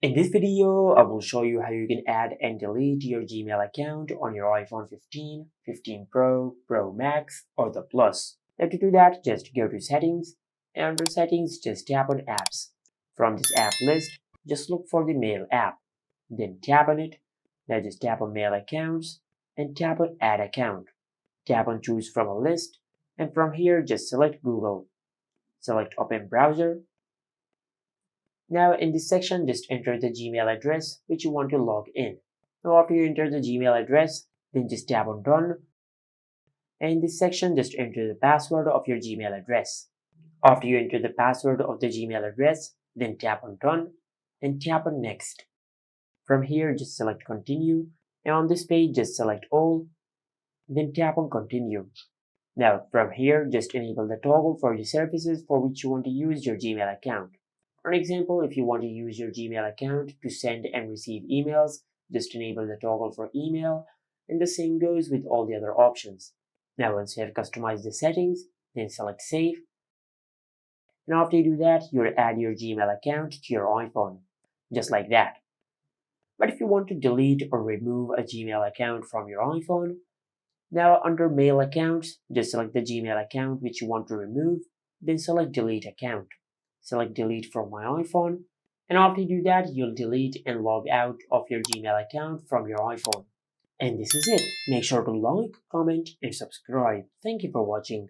In this video, I will show you how you can add and delete your Gmail account on your iPhone 15, 15 Pro, Pro Max, or the Plus. Now to do that, just go to Settings, and under Settings, just tap on Apps. From this app list, just look for the Mail app, then tap on it. Now just tap on Mail Accounts, and tap on Add Account. Tap on Choose from a list, and from here, just select Google. Select Open Browser. Now in this section, just enter the Gmail address which you want to log in. Now after you enter the Gmail address, then just tap on Done. And in this section, just enter the password of your Gmail address. After you enter the password of the Gmail address, then tap on Done and tap on Next. From here, just select Continue, and on this page, just select All, then tap on Continue. Now from here, just enable the toggle for the services for which you want to use your Gmail account. For example, if you want to use your Gmail account to send and receive emails, just enable the toggle for email, and the same goes with all the other options. Now once you have customized the settings, then select Save. And after you do that, you'll add your Gmail account to your iPhone, just like that. But if you want to delete or remove a Gmail account from your iPhone, now under Mail Accounts, just select the Gmail account which you want to remove, then select Delete Account. Select Delete from my iPhone, and after you do that, you'll delete and log out of your Gmail account from your iPhone. And this is it. Make sure to like, comment, and subscribe. Thank you for watching.